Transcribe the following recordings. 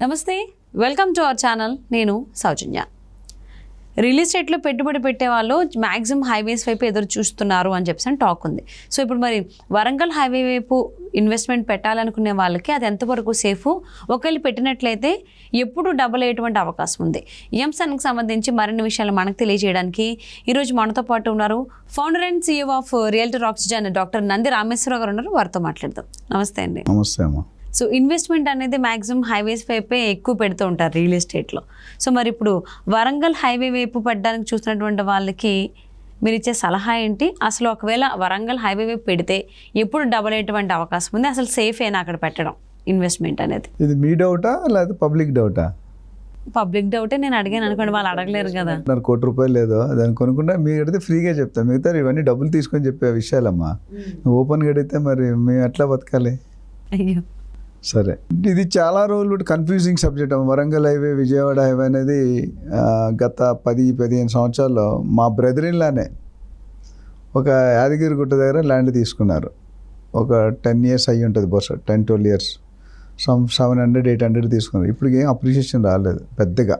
నమస్తే, welcome to our channel. నేను సౌజన్య. Real ఎస్టేట్లో పెట్టుబడి పెట్టే వాళ్ళు మ్యాక్సిమం హైవేస్ వైపు ఎదురు చూస్తున్నారు అని చెప్పేసి టాక్ ఉంది. సో ఇప్పుడు మరి వరంగల్ హైవే వైపు ఇన్వెస్ట్మెంట్ పెట్టాలనుకునే వాళ్ళకి అది ఎంతవరకు సేఫ్, ఒకవేళ పెట్టినట్లయితే ఎప్పుడు డబుల్ అయ్యేటువంటి అవకాశం ఉంది? ఈ అంశానికి సంబంధించి మరిన్ని విషయాలు మనకు తెలియజేయడానికి ఈరోజు మనతో పాటు ఉన్నారు founder and CEO of realtor oxygen doctor Nandi Rameshwar Rao గారు ఉన్నారు. వారితో మాట్లాడదాం. నమస్తే అండి. నమస్తే అమ్మా. సో ఇన్వెస్ట్మెంట్ అనేది మ్యాక్సిమం హైవేస్ వైపే ఎక్కువ పెడుతూ ఉంటారు రియల్ ఎస్టేట్లో. సో మరి ఇప్పుడు వరంగల్ హైవే వైపు పెట్టడానికి చూస్తున్నటువంటి వాళ్ళకి మీరు ఇచ్చే సలహా ఏంటి? అసలు ఒకవేళ వరంగల్ హైవే వైపు పెడితే ఎప్పుడు డబుల్ అయ్యేటువంటి అవకాశం ఉంది? అసలు సేఫ్ అయినా అక్కడ పెట్టడం ఇన్వెస్ట్మెంట్ అనేది? ఇది మీ డౌటా లేదా పబ్లిక్ డౌటా? పబ్లిక్ డౌటే. నేను అడిగాను అనుకోండి, వాళ్ళు అడగలేరు కదా. నాకు ₹1 లేదో దాన్ని కొనుక్కుంటే మీరు అడిగితే ఫ్రీగా చెప్తాను. మిగతా ఇవన్నీ డబ్బులు తీసుకొని చెప్పే విషయాలమ్మా. నువ్వు ఓపెన్గా అడిగితే మరి మేము ఎట్లా బతకాలి? అయ్యో సరే, ఇది చాలా రోజులు కన్ఫ్యూజింగ్ సబ్జెక్ట్ అమ్మ. వరంగల్ హైవే, విజయవాడ హైవే అనేది గత 10-15 సంవత్సరాల్లో మా బ్రదర్ ఇన్ లానే ఒక యాదగిరిగుట్ట దగ్గర ల్యాండ్ తీసుకున్నారు. ఒక 10 years అయ్యి ఉంటుంది, బహుశా 10-12 years. 700-800 తీసుకున్నారు. ఇప్పుడు ఏం అప్రిషియేషన్ రాలేదు పెద్దగా.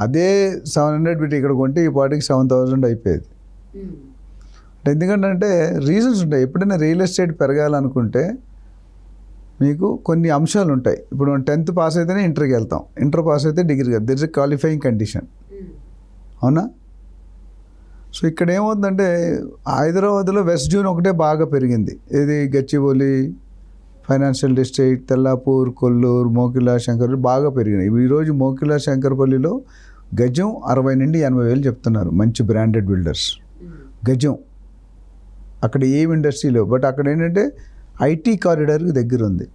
అదే 700 పెట్టి ఇక్కడ కొంటే ఈ పాటికి 7,000 అయిపోయేది. ఎందుకంటే రీజన్స్ ఉంటాయి. ఎప్పుడైనా రియల్ ఎస్టేట్ పెరగాలనుకుంటే మీకు కొన్ని అంశాలు ఉంటాయి. ఇప్పుడు 10th పాస్ అయితేనే ఇంటర్కి వెళ్తాం, ఇంటర్ పాస్ అయితే degree. There is a qualifying condition, అవునా? సో ఇక్కడ ఏమవుతుందంటే హైదరాబాద్లో వెస్ట్ జోన్ ఒకటే బాగా పెరిగింది. ఇది గచ్చిబౌలి, ఫైనాన్షియల్ డిస్ట్రిక్ట్, తెల్లాపూర్, కొల్లూరు, మోకిలా, శంకర్పల్లి బాగా పెరిగినాయి. ఈరోజు మోకిలా, శంకర్పల్లిలో గజం 60,000-80,000 చెప్తున్నారు మంచి బ్రాండెడ్ బిల్డర్స్. గజం అక్కడ ఏం ఇండస్ట్రీ లేవు. బట్ అక్కడ ఏంటంటే ఐటీ కారిడార్కి దగ్గర ఉంది.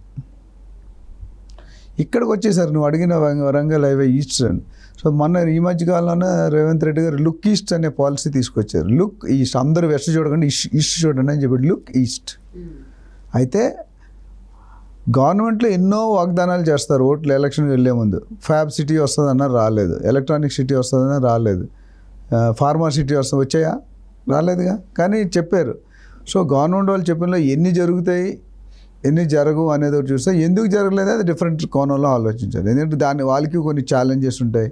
ఇక్కడికి వచ్చేసారు నువ్వు అడిగిన వరంగల్ హైవే ఈస్ట్. సో మొన్న ఈ మధ్యకాలంలో రేవంత్ రెడ్డి గారు లుక్ ఈస్ట్ అనే పాలసీ తీసుకొచ్చారు. లుక్ ఈస్ట్, అందరూ వెస్ట్ చూడకండి, ఈస్ట్ చూడండి అని చెప్పి లుక్ ఈస్ట్. అయితే గవర్నమెంట్లో ఎన్నో వాగ్దానాలు చేస్తారు ఓట్లు ఎలక్షన్కి వెళ్ళే ముందు. ఫ్యాబ్ సిటీ వస్తుందన్నా రాలేదు, ఎలక్ట్రానిక్ సిటీ వస్తుందన్నా రాలేదు, ఫార్మా సిటీ వచ్చాయా? రాలేదుగా, కానీ చెప్పారు. సో గవర్నమెంట్ వాళ్ళు చెప్పినలో ఎన్ని జరుగుతాయి, ఎన్ని జరగవు అనేది చూస్తే ఎందుకు జరగలేదు అది డిఫరెంట్ కోణంలో ఆలోచించాలి. ఎందుకంటే వాళ్ళకి కొన్ని ఛాలెంజెస్ ఉంటాయి.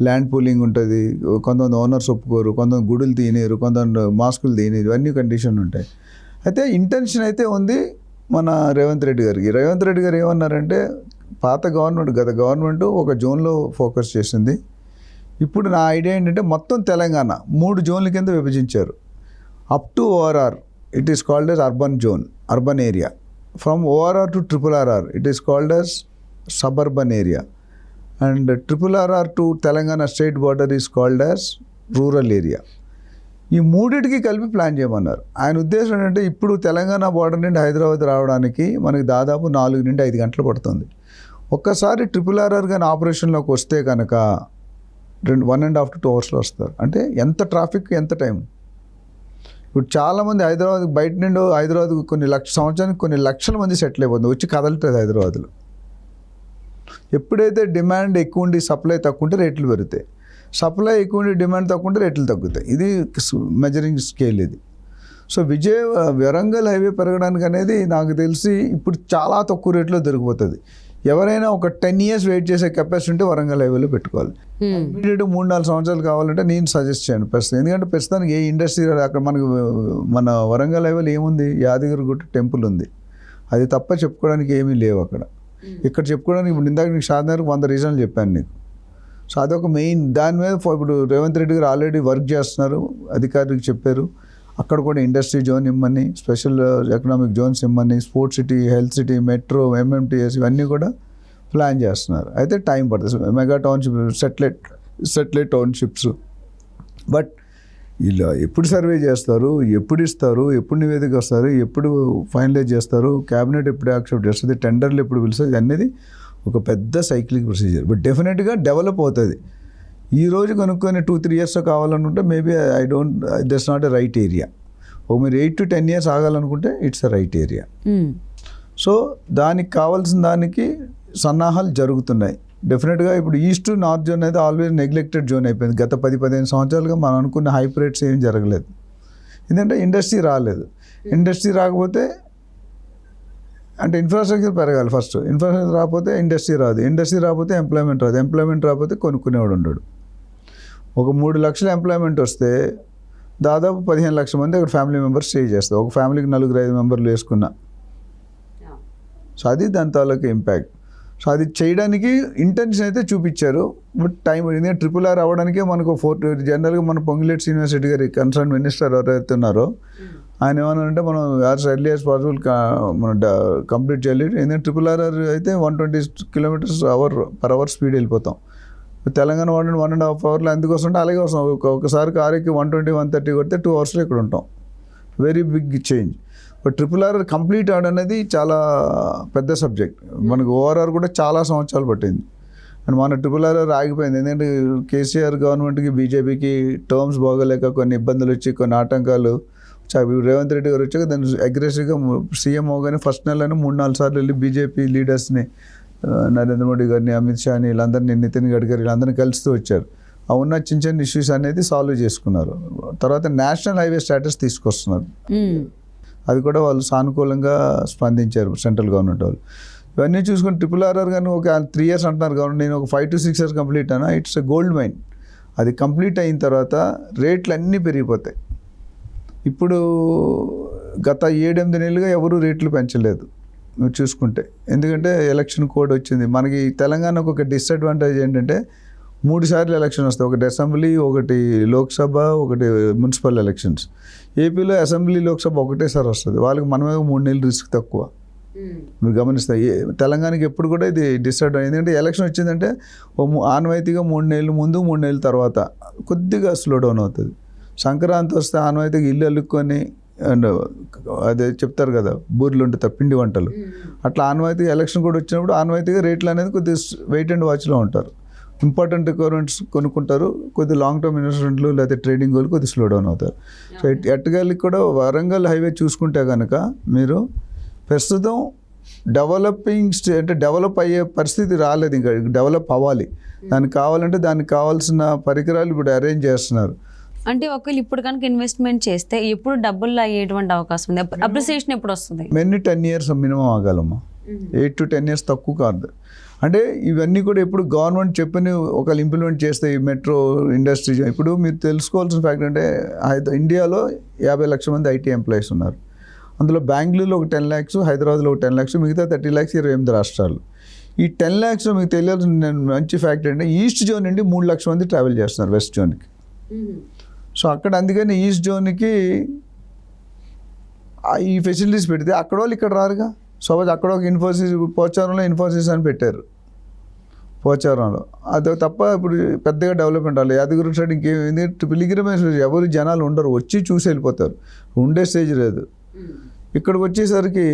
ల్యాండ్ పూలింగ్ ఉంటుంది, కొంతమంది ఓనర్స్ ఒప్పుకోరు, కొంతమంది గుడులు తీయలేరు, కొంతమంది మాస్కులు తీయలేరు, ఇవన్నీ కండిషన్ ఉంటాయి. అయితే ఇంటెన్షన్ అయితే ఉంది మన రేవంత్ రెడ్డి గారికి. రేవంత్ రెడ్డి గారు ఏమన్నారంటే గత గవర్నమెంట్ ఒక జోన్లో ఫోకస్ చేసింది. ఇప్పుడు నా ఐడియా ఏంటంటే మొత్తం తెలంగాణ 3 జోన్ల కింద విభజించారు. Up to ORR it is called as urban zone, urban area. From ORR to RRR it is called as suburban area, and RRR to Telangana state border is called as rural area. ఈ మూడింటికి కలిపి plan చేయమన్నారు. ఆయన ఉద్దేశం ఏంటంటే ఇప్పుడు Telangana border నుండి హైదరాబాద్ రావడానికి మనకి దాదాపు 4-5 గంటలు పడుతుంది. ఒక్కసారి RRR కానీ ఆపరేషన్లోకి వస్తే కనుక 1.5 to 2 hours వస్తారు. అంటే ఎంత ట్రాఫిక్, ఎంత టైం. ఇప్పుడు చాలామంది హైదరాబాద్ బయట నుండి హైదరాబాద్ సంవత్సరానికి కొన్ని లక్షల మంది సెటిల్ అయిపోతుంది, వచ్చి కదలట్లేదు హైదరాబాద్లో. ఎప్పుడైతే డిమాండ్ ఎక్కువ ఉండి సప్లై తక్కువ ఉంటే రేట్లు పెరుగుతాయి, సప్లై ఎక్కువ ఉండి డిమాండ్ తక్కువ ఉంటే రేట్లు తగ్గుతాయి. ఇది మెజరింగ్ స్కేల్ ఇది. సో వరంగల్ హైవే పెరగడానికి అనేది నాకు తెలిసి ఇప్పుడు చాలా తక్కువ రేట్లో దొరికిపోతుంది. ఎవరైనా ఒక 10 years వెయిట్ చేసే కెపాసిటీ ఉంటే వరంగల్ హైవేలో పెట్టుకోవాలి. ఇమీడియట్ 3-4 సంవత్సరాలు కావాలంటే నేను సజెస్ట్ చేయను ప్రస్తుతం. ఎందుకంటే ప్రస్తుతానికి ఏ ఇండస్ట్రీ అక్కడ మన వరంగల్ హైవేలో ఏముంది? యాదగిరిగుట్ట టెంపుల్ ఉంది, అది తప్ప చెప్పుకోవడానికి ఏమీ లేవు అక్కడ. ఇక్కడ చెప్పుకోవడానికి ఇప్పుడు ఇందాక నీకు షాద్నగర్కి 100 రీజన్లు చెప్పాను నీకు. సో అదొక మెయిన్. దాని మీద ఇప్పుడు రేవంత్ రెడ్డి గారు ఆల్రెడీ వర్క్ చేస్తున్నారు, అధికారులకు చెప్పారు. అక్కడ కూడా ఇండస్ట్రీ జోన్ ఇమ్మని, స్పెషల్ ఎకనామిక్ జోన్స్ ఇమ్మని, sports city, health city, metro, MMTS ఇవన్నీ కూడా ప్లాన్ చేస్తున్నారు. అయితే టైం పడుతుంది. Mega township, satellite townships. But ఇలా ఎప్పుడు సర్వే చేస్తారు, ఎప్పుడు ఇస్తారు, ఎప్పుడు నివేదిక వస్తారు, ఎప్పుడు ఫైనలైజ్ చేస్తారు, క్యాబినెట్ ఎప్పుడు యాక్సెప్ట్ చేస్తుంది, టెండర్లు ఎప్పుడు పిలుస్తుంది అనేది ఒక పెద్ద సైక్లిక్ ప్రొసీజర్. బట్ డెఫినెట్గా డెవలప్ అవుతుంది. ఈ రోజు కనుక్కొని 2-3 years కావాలనుకుంటే maybe that's not a right area. మీరు 8 to 10 years ఆగాలనుకుంటే it's a right area. So దానికి కావాల్సిన దానికి సన్నాహాలు జరుగుతున్నాయి. డెఫినెట్గా ఇప్పుడు ఈస్ట్ నార్త్ జోన్ అయితే ఆల్వేస్ నెగ్లెక్టెడ్ జోన్ అయిపోయింది. గత 10-15 సంవత్సరాలుగా మనం అనుకున్న హైప్ రేట్స్ ఏం జరగలేదు. ఎందుకంటే ఇండస్ట్రీ రాలేదు. ఇండస్ట్రీ రాకపోతే అంటే ఇన్ఫ్రాస్ట్రక్చర్ పెరగాలి ఫస్ట్. ఇన్ఫ్రాస్ట్రక్చర్ రాకపోతే ఇండస్ట్రీ రాదు, ఇండస్ట్రీ రాకపోతే ఎంప్లాయ్మెంట్ రాదు, ఎంప్లాయ్మెంట్ రాకపోతే కొనుక్కునేవాడు ఉండడు. ఒక 3 లక్షల ఎంప్లాయ్మెంట్ వస్తే దాదాపు 15 లక్షల మంది అక్కడ ఫ్యామిలీ మెంబర్స్ స్టే చేస్తారు. ఒక ఫ్యామిలీకి 4-5 మెంబర్లు వేసుకున్నా. సో అది దాని తాలూకు ఇంపాక్ట్. సో అది చేయడానికి ఇంటెన్షన్ అయితే చూపించారు, బట్ టైం ఎందుకంటే RRR అవ్వడానికే మనకు జనరల్గా మన పొంగులేటి శ్రీనివాస్ రెడ్డి గారి కన్సర్న్ మినిస్టర్ ఎవరైతే ఉన్నారో ఆయన ఏమన్నారంటే మనం యాజ్ ఎర్లీ యాజ్ పాసిబుల్ మనం కంప్లీట్ చేయాలి. ఎందుకంటే RRR అయితే 120 కిలోమీటర్స్ పర్ అవర్ స్పీడ్ వెళ్ళిపోతాం. తెలంగాణ 1.5 అవర్లో ఎందుకు వస్తుంటే అలాగే వస్తాం. ఒకసారి కారుకి 120-130 కొడితే 2 అవర్స్లో ఇక్కడ ఉంటాం. Very big change. But RRR complete అవడం అనేది చాలా పెద్ద సబ్జెక్ట్. మనకు ORR కూడా చాలా సంవత్సరాలు పట్టింది. అండ్ మన RRR ఆగిపోయింది ఎందుకంటే కేసీఆర్ గవర్నమెంట్కి బీజేపీకి టర్మ్స్ బాగోలేక కొన్ని ఇబ్బందులు వచ్చి కొన్ని ఆటంకాలు రేవంత్ రెడ్డి గారు వచ్చాక దాన్ని అగ్రెసివ్గా సీఎం అవగానే ఫస్ట్ నెలలోనే 3-4 సార్లు వెళ్ళి బీజేపీ లీడర్స్ని నరేంద్ర మోడీ గారిని, అమిత్ షాని, వీళ్ళందరినీ, నితిన్ గడ్కరీ వీళ్ళందరినీ కలుస్తూ వచ్చారు. ఆ ఉన్న చిన్న ఇష్యూస్ అనేది సాల్వ్ చేసుకున్నారు. తర్వాత నేషనల్ హైవే స్టేటస్ తీసుకొస్తున్నారు. అది కూడా వాళ్ళు సానుకూలంగా స్పందించారు సెంట్రల్ గవర్నమెంట్ వాళ్ళు. ఇవన్నీ చూసుకొని RRR కానీ ఒక 3 years అంటున్నారు గవర్నమెంట్, నేను ఒక 5 to 6 years కంప్లీట్ అయినా ఇట్స్ ఎ గోల్డ్ మైన్. అది కంప్లీట్ అయిన తర్వాత రేట్లు అన్నీ పెరిగిపోతాయి. ఇప్పుడు గత 7-8 నెలలుగా ఎవరు రేట్లు పెంచలేదు మీరు చూసుకుంటే, ఎందుకంటే ఎలక్షన్ కోడ్ వచ్చింది. మనకి తెలంగాణకు ఒక డిసడ్వాంటేజ్ ఏంటంటే 3 సార్లు ఎలక్షన్ వస్తాయి, ఒకటి అసెంబ్లీ, ఒకటి లోక్సభ, ఒకటి మున్సిపల్ ఎలక్షన్స్. ఏపీలో అసెంబ్లీ, లోక్సభ ఒకటేసారి వస్తుంది. వాళ్ళకి మనమే 3 నెలలు రిస్క్ తక్కువ. మీరు గమనిస్తాయి తెలంగాణకి ఎప్పుడు కూడా ఇది డిసడ్వాంటేజ్. ఎందుకంటే ఎలక్షన్ వచ్చిందంటే ఆనవాయితీగా 3 నెలలు ముందు 3 నెలల తర్వాత కొద్దిగా స్లో డౌన్ అవుతుంది. సంక్రాంతి వస్తే ఆనవాయితీగా ఇల్లు అల్లుకొని అండ్ అదే చెప్తారు కదా బూర్లు ఉంటాయి పిండి వంటలు, అట్లా ఆనవాయితీగా ఎలక్షన్ కూడా వచ్చినప్పుడు ఆనవాయితీగా రేట్లు అనేది కొద్దిగా వెయిట్ అండ్ వాచ్లో ఉంటారు. ఇంపార్టెంట్ రిక్వైర్మెంట్స్ కొనుక్కుంటారు, కొద్ది లాంగ్ టర్మ్ ఇన్వెస్ట్మెంట్లు లేదా ట్రేడింగ్ వాళ్ళు కొద్దిగా స్లో డౌన్ అవుతారు. సో ఎట్టగలికి కూడా వరంగల్ హైవే చూసుకుంటే కనుక మీరు ప్రస్తుతం అంటే డెవలప్ అయ్యే పరిస్థితి రాలేదు, ఇంకా డెవలప్ అవ్వాలి. దానికి కావాలంటే దానికి కావాల్సిన పరికరాలు ఇప్పుడు అరేంజ్ చేస్తున్నారు. అంటే ఒకవేళ ఇప్పుడు కనుక ఇన్వెస్ట్మెంట్ చేస్తే ఎప్పుడు డబ్బులు అయ్యేటువంటి అవకాశం ఉంది? అప్రిసియేషన్ ఎప్పుడు వస్తుంది? 10 years మినిమం ఆగాలమ్మా, 8 to 10 years తక్కువ కాదు. అంటే ఇవన్నీ కూడా ఎప్పుడు గవర్నమెంట్ చెప్పని ఒకళ్ళు ఇంప్లిమెంట్ చేస్తే ఈ మెట్రో ఇండస్ట్రీ. ఇప్పుడు మీరు తెలుసుకోవాల్సిన ఫ్యాక్ట్ అంటే ఇండియాలో 50 లక్షల మంది IT ఎంప్లాయీస్ ఉన్నారు. అందులో బెంగళూరులో ఒక 10 lakhs, హైదరాబాద్లో ఒక 10 lakhs, మిగతా 30 lakhs 28 రాష్ట్రాలు. ఈ 10 lakhsలో మీకు తెలియాల్సిన మంచి ఫ్యాక్ట్ అంటే ఈస్ట్ జోన్ నుండి 3 లక్షల మంది ట్రావెల్ చేస్తున్నారు వెస్ట్ జోన్కి. సో అక్కడ అందుకని ఈస్ట్ జోన్కి ఈ ఫెసిలిటీస్ పెడితే అక్కడ వాళ్ళు ఇక్కడ రారుగా. సపోజ్ అక్కడ ఒక ఇన్ఫోసిస్, పోచారంలో ఇన్ఫోసిస్ అని పెట్టారు పోచారంలో, అది తప్ప ఇప్పుడు పెద్దగా డెవలప్మెంట్ అవ్వాలి. యాదగిరి సైడ్ ఇంకేమైంది పిలిగ్రిమేజ్ ఎవరు జనాలు ఉండరు, వచ్చి చూసి వెళ్ళిపోతారు, ఉండే స్టేజ్ లేదు. ఇక్కడికి వచ్చేసరికి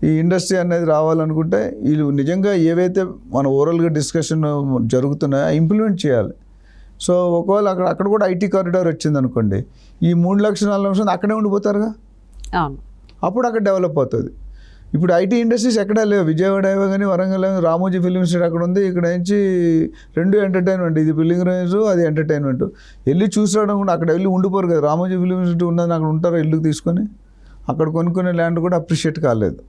ఈ ఇండస్ట్రీ అనేది రావాలనుకుంటే వీళ్ళు నిజంగా ఏవైతే మన ఓవరాల్గా డిస్కషన్ జరుగుతున్నాయో ఇంప్లిమెంట్ చేయాలి. సో ఒకవేళ అక్కడ కూడా IT కారిడార్ వచ్చింది అనుకోండి, ఈ 3 లక్షల 4 లక్షల అక్కడే ఉండిపోతారుగా, అప్పుడు అక్కడ డెవలప్ అవుతుంది. ఇప్పుడు IT ఇండస్ట్రీస్ ఎక్కడా లేవు. విజయవాడ హైవే కానీ వరంగల్ రామోజీ ఫిలిం సిటీ అక్కడ ఉంది, ఇక్కడ నుంచి 2 ఎంటర్టైన్మెంట్, ఇది పిల్లిగ్రిమేజ్ అది ఎంటర్టైన్మెంట్. వెళ్ళి చూసి రావడం కూడా అక్కడ వెళ్ళి ఉండిపోరు కదా. రామోజీ ఫిలిం సిటీ ఉన్నదని అక్కడ ఉంటారు, ఇల్లుకి తీసుకొని అక్కడ కొనుక్కునే ల్యాండ్ కూడా అప్రిషియేట్ కాలేదు.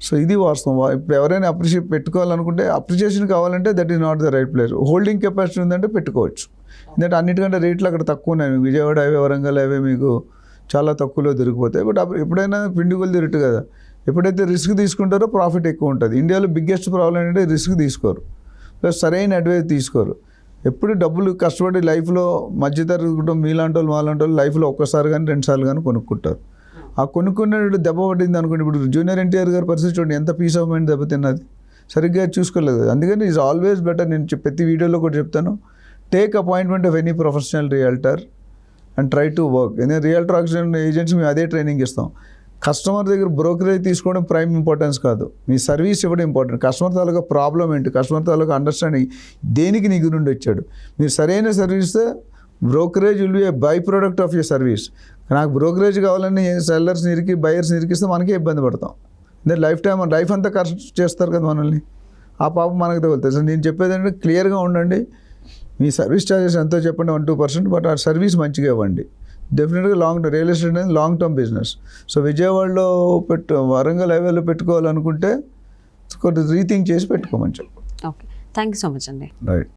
సో ఇది వాస్తవం. ఇప్పుడు ఎవరైనా అప్రిషియేట్ పెట్టుకోవాలనుకుంటే అప్రిషియేషన్ కావాలంటే that is not the right place. Holding capacity ఉందంటే పెట్టుకోవచ్చు, ఎందుకంటే అన్నిటికంటే రేట్లు అక్కడ తక్కువ ఉన్నాయి. విజయవాడ హైవే వరంగల్ హైవే మీకు చాలా తక్కువలో దొరికిపోతాయి. బట్ ఎప్పుడైనా పిండిగోలు తిరుట్టు కదా, ఎప్పుడైతే రిస్క్ తీసుకుంటారో ప్రాఫిట్ ఎక్కువ ఉంటుంది. ఇండియాలో బిగ్గెస్ట్ ప్రాబ్లం ఏంటంటే రిస్క్ తీసుకోరు, ప్లస్ సరైన అడ్వైస్ తీసుకోరు. ఎప్పుడు డబ్బులు కష్టపడి లైఫ్లో మధ్యతరగతి కుటుంబం మీలాంటి వాళ్ళు మాలాంటి వాళ్ళు లైఫ్లో ఒక్కసారి కానీ 2 సార్లు కానీ కొనుక్కుంటారు. ఆ కొనుక్కునే దెబ్బ పడింది అనుకోండి. ఇప్పుడు జూనియర్ NTR గారి పరిస్థితి చూడండి, ఎంత పీస్ ఆఫ్ మైండ్ దెబ్బతిన్నది, సరిగ్గా చూసుకోలేదు. అందుకని ఈజ్ ఆల్వేస్ బెటర్. నేను ప్రతి వీడియోలో కూడా చెప్తాను, take appointment of any professional realtor and try to work. ఎందుకంటే రియల్టర్ ఆక్సిజన్ ఏజెంట్స్ మేము అదే ట్రైనింగ్ ఇస్తాం. కస్టమర్ దగ్గర బ్రోకరేజ్ తీసుకోవడం ప్రైమ్ ఇంపార్టెన్స్ కాదు, మీ సర్వీస్ ఇవ్వడం ఇంపార్టెంట్. కస్టమర్ తాలూకా ప్రాబ్లం ఏంటి, కస్టమర్ తాలూకా అండర్స్టాండింగ్, దేనికి నీ నుండి వచ్చాడు. మీరు సరైన service, brokerage will be a by product of your service. నాకు బ్రోకరేజ్ కావాలని సెల్లర్స్ నిరికి బయర్స్ నిరికిస్తే మనకే ఇబ్బంది పడతాం. అంటే లైఫ్ అంతా ఖర్చు చేస్తారు కదా మనల్ని, ఆ పాపం మనకు తగులుతుంది. సో నేను చెప్పేది ఏంటంటే క్లియర్గా ఉండండి. మీ సర్వీస్ ఛార్జెస్ ఎంతో చెప్పండి, 1-2%, బట్ ఆ సర్వీస్ మంచిగా ఇవ్వండి. డెఫినెట్గా రియల్ ఎస్టేట్ అనేది లాంగ్ టర్మ్ బిజినెస్. సో విజయవాడలో వరంగల్ హైవేలో పెట్టుకోవాలనుకుంటే కొంచెం రీథింక్ చేసి పెట్టుకోమని చెప్పు. Okay, thank you so much అండి. రైట్.